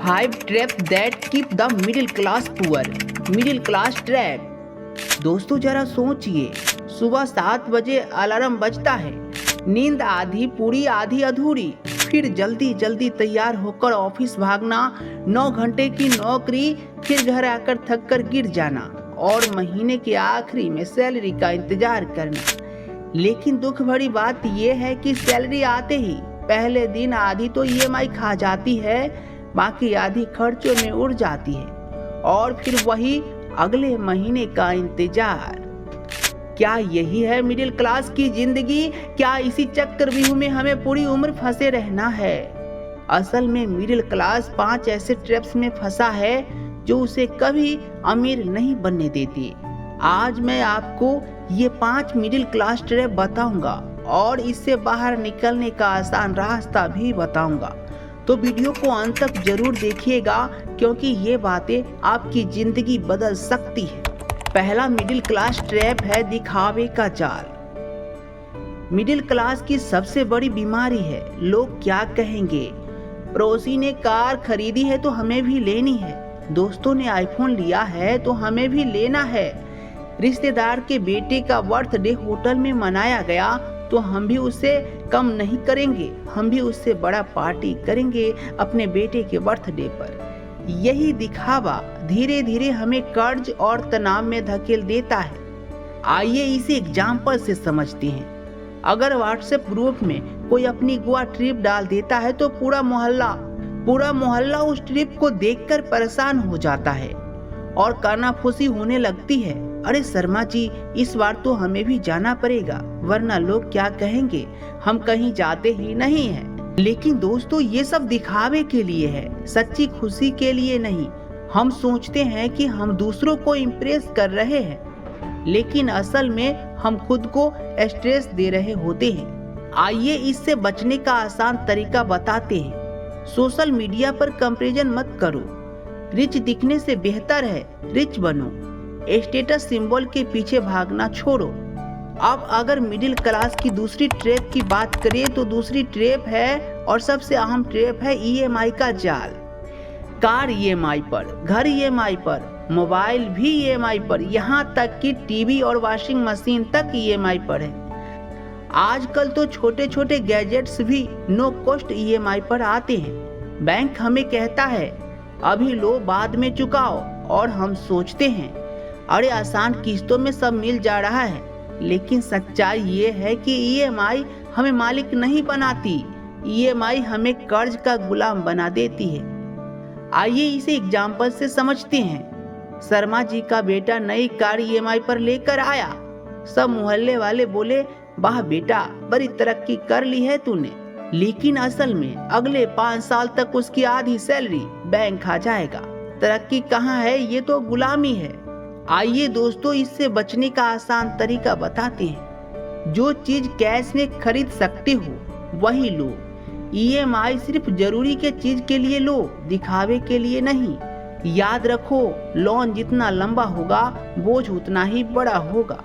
5 traps that keep the middle class poor. Middle class trap. दोस्तों जरा सोचिए, सुबह 7 बजे अलार्म बजता है, नींद आधी पूरी आधी अधूरी, फिर जल्दी जल्दी तैयार होकर ऑफिस भागना, 9 घंटे की नौकरी, फिर घर आकर थक कर गिर जाना और महीने के आखिरी में सैलरी का इंतजार करना। लेकिन दुख भरी बात यह है कि सैलरी आते ही पहले दिन आधी तो ईएमआई खा जाती है, बाकी आधी खर्चों में उड़ जाती है और फिर वही अगले महीने का इंतजार। क्या यही है मिडिल क्लास की जिंदगी? क्या इसी चक्रव्यूह में हमें पूरी उम्र फंसे रहना है? असल में मिडिल क्लास 5 ऐसे ट्रैप्स में फंसा है जो उसे कभी अमीर नहीं बनने देती। आज मैं आपको ये 5 मिडिल क्लास ट्रैप बताऊंगा और इससे बाहर निकलने का आसान रास्ता भी बताऊंगा। तो वीडियो को अंत तक जरूर देखिएगा क्योंकि ये बातें आपकी जिंदगी बदल सकती है। पहला मिडिल क्लास ट्रैप है दिखावे का जाल। मिडिल क्लास की सबसे बड़ी बीमारी है लोग क्या कहेंगे। पड़ोसी ने कार खरीदी है तो हमें भी लेनी है, दोस्तों ने आईफोन लिया है तो हमें भी लेना है, रिश्तेदार के बेटे का बर्थडे होटल में मनाया गया तो हम भी उससे कम नहीं करेंगे, हम भी उससे बड़ा पार्टी करेंगे अपने बेटे के बर्थडे पर। यही दिखावा धीरे धीरे हमें कर्ज और तनाव में धकेल देता है। आइए इसे एग्जाम्पल से समझते हैं। अगर व्हाट्सएप ग्रुप में कोई अपनी गोवा ट्रिप डाल देता है तो पूरा मोहल्ला उस ट्रिप को देखकर परेशान हो जाता है और कानाफूसी होने लगती है। अरे शर्मा जी, इस बार तो हमें भी जाना पड़ेगा वरना लोग क्या कहेंगे, हम कहीं जाते ही नहीं हैं। लेकिन दोस्तों ये सब दिखावे के लिए है, सच्ची खुशी के लिए नहीं। हम सोचते हैं कि हम दूसरों को इम्प्रेस कर रहे हैं, लेकिन असल में हम खुद को स्ट्रेस दे रहे होते हैं। आइए इससे बचने का आसान तरीका बताते हैं। सोशल मीडिया पर कंपैरिजन मत करो, रिच दिखने से बेहतर है रिच बनो। स्टेटस सिंबल के पीछे भागना छोड़ो। अब अगर मिडिल क्लास की दूसरी ट्रैप की बात करें तो दूसरी ट्रैप है और सबसे अहम ट्रैप है ईएमआई का जाल। कार ईएमआई पर, घर ईएमआई पर, मोबाइल भी ईएमआई पर, यहाँ तक कि टीवी और वॉशिंग मशीन तक ईएमआई पर है। आजकल तो छोटे छोटे गैजेट्स भी नो कॉस्ट ईएमआई पर आते हैं। बैंक हमें कहता है अभी लो बाद में चुकाओ और हम सोचते हैं अरे आसान किस्तों में सब मिल जा रहा है। लेकिन सच्चाई ये है कि ईएमआई हमें मालिक नहीं बनाती, ईएमआई हमें कर्ज का गुलाम बना देती है। आइए इसे एग्जाम्पल से समझते हैं। शर्मा जी का बेटा नई कार ईएमआई पर लेकर आया, सब मोहल्ले वाले बोले वाह बेटा बड़ी तरक्की कर ली है तूने। लेकिन असल में अगले 5 साल तक उसकी आधी सैलरी बैंक खा जाएगा। तरक्की कहाँ है, ये तो गुलामी है। आइए दोस्तों इससे बचने का आसान तरीका बताते हैं। जो चीज कैश में खरीद सकते हो वही लो। ईएमआई सिर्फ जरूरी के चीज के लिए लो, दिखावे के लिए नहीं। याद रखो लोन जितना लंबा होगा बोझ उतना ही बड़ा होगा।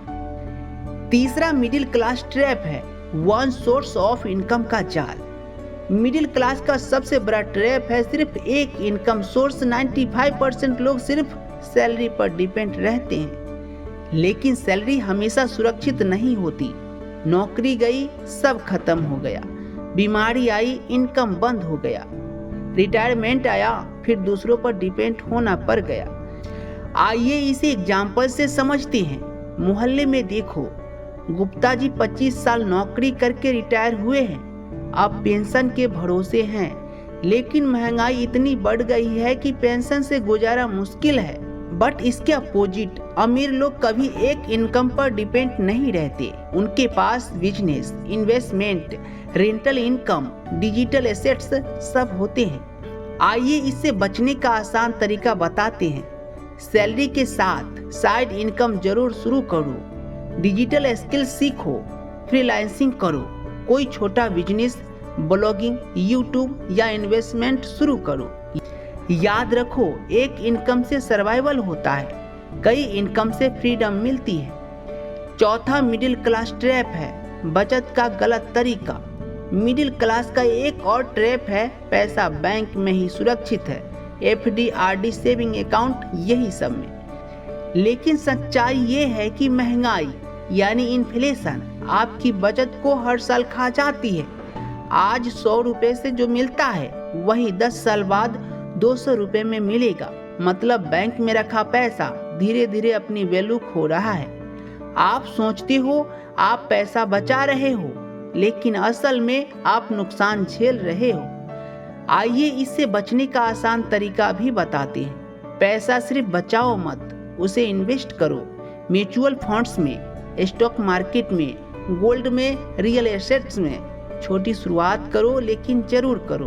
तीसरा मिडिल क्लास ट्रैप है वन सोर्स ऑफ इनकम का जाल। मिडिल क्लास का सबसे बड़ा ट्रैप है सिर्फ एक इनकम सोर्स। 95% लोग सिर्फ सैलरी पर डिपेंड रहते हैं, लेकिन सैलरी हमेशा सुरक्षित नहीं होती। नौकरी गई सब खत्म हो गया, बीमारी आई इनकम बंद हो गया, रिटायरमेंट आया फिर दूसरों पर डिपेंड होना पड़ गया। आइए इसे एग्जाम्पल से समझते हैं। मोहल्ले में देखो, गुप्ता जी 25 साल नौकरी करके रिटायर हुए हैं, अब पेंशन के भरोसे हैं। लेकिन महंगाई इतनी बढ़ गई है कि पेंशन से गुजारा मुश्किल है। बट इसके अपोजिट अमीर लोग कभी एक इनकम पर डिपेंड नहीं रहते। उनके पास business, investment, rental income, digital assets सब होते हैं। आइए इससे बचने का आसान तरीका बताते हैं। सैलरी के साथ साइड इनकम जरूर शुरू करो, डिजिटल स्किल सीखो, फ्रीलांसिंग करो, कोई छोटा बिजनेस, ब्लॉगिंग, यूट्यूब या इन्वेस्टमेंट शुरू करो। याद रखो एक इनकम से सर्वाइवल होता है, कई इनकम से फ्रीडम मिलती है। चौथा मिडिल क्लास ट्रैप है बचत का गलत तरीका। मिडिल क्लास का एक और ट्रैप है पैसा बैंक में ही सुरक्षित है। FD, RD, सेविंग अकाउंट, यही सब में। लेकिन सच्चाई ये है कि महंगाई यानी इन्फ्लेशन आपकी बचत को हर साल खा जाती है। आज 100 रुपए से जो मिलता है वही 10 साल बाद 200 रुपए में मिलेगा। मतलब बैंक में रखा पैसा धीरे धीरे अपनी वैल्यू खो रहा है। आप सोचते हो आप पैसा बचा रहे हो, लेकिन असल में आप नुकसान झेल रहे हो। आइए इससे बचने का आसान तरीका भी बताते हैं। पैसा सिर्फ बचाओ मत, उसे इन्वेस्ट करो। म्यूचुअल फंड्स में, स्टॉक मार्केट में, गोल्ड में, रियल एसेट्स में। छोटी शुरुआत करो लेकिन जरूर करो।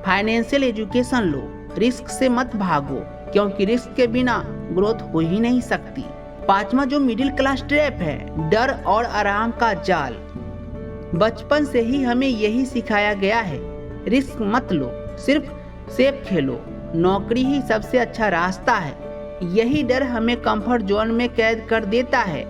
फाइनेंशियल एजुकेशन लो, रिस्क से मत भागो, क्योंकि रिस्क के बिना ग्रोथ हो ही नहीं सकती। पांचवा जो मिडिल क्लास ट्रैप है, डर और आराम का जाल। बचपन से ही हमें यही सिखाया गया है, रिस्क मत लो, सिर्फ सेफ खेलो, नौकरी ही सबसे अच्छा रास्ता है। यही डर हमें कंफर्ट जोन में कैद कर देता है।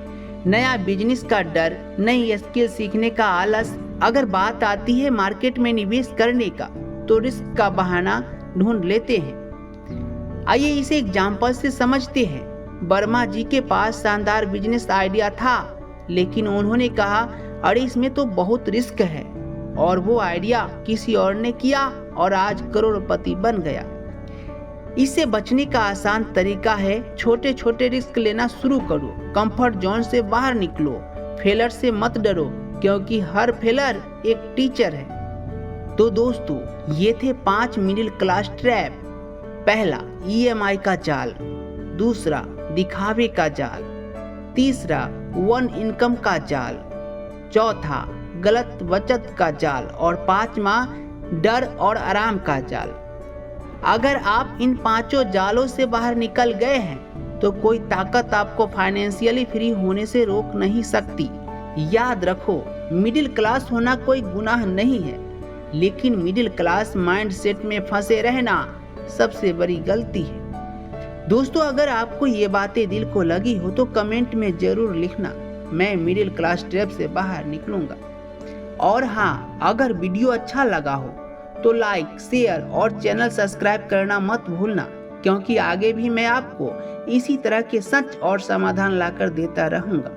नया बिजनेस का डर, नई स्किल सीखने का आलस। अगर बात आती है मार्केट में निवेश करने का, तो रिस्क का बहाना ढूंढ लेते हैं। आइए इसे एग्जाम्पल से समझते हैं। वर्मा जी के पास शानदार बिजनेस आइडिया था, लेकिन उन्होंने कहा अरे इसमें तो बहुत रिस्क है, और वो आइडिया किसी और ने किया और आज करोड़पति बन गया। इससे बचने का आसान तरीका है, छोटे छोटे रिस्क लेना शुरू करो, कंफर्ट जोन से बाहर निकलो, फेलर से मत डरो, क्योंकि हर फेलर एक टीचर है। तो दोस्तों, ये थे 5 मिडिल क्लास ट्रैप। पहला, EMI का जाल। दूसरा, दिखावे का जाल। तीसरा, वन इनकम का जाल। चौथा, गलत बचत का जाल। और पांचवा, डर और आराम का जाल। अगर आप इन 5 जालों से बाहर निकल गए हैं, तो कोई ताकत आपको फाइनेंशियली फ्री होने से रोक नहीं सकती। याद रखो, मिडिल क्लास होना कोई गुनाह नहीं है, लेकिन मिडिल क्लास माइंडसेट में फंसे रहना सबसे बड़ी गलती है। दोस्तों, अगर आपको ये बातें दिल को लगी हो तो कमेंट में जरूर लिखना, मैं मिडिल क्लास ट्रैप से बाहर निकलूंगा। और हाँ, अगर वीडियो अच्छा लगा हो तो लाइक, शेयर और चैनल सब्सक्राइब करना मत भूलना, क्योंकि आगे भी मैं आपको इसी तरह के सच और समाधान लाकर देता रहूंगा।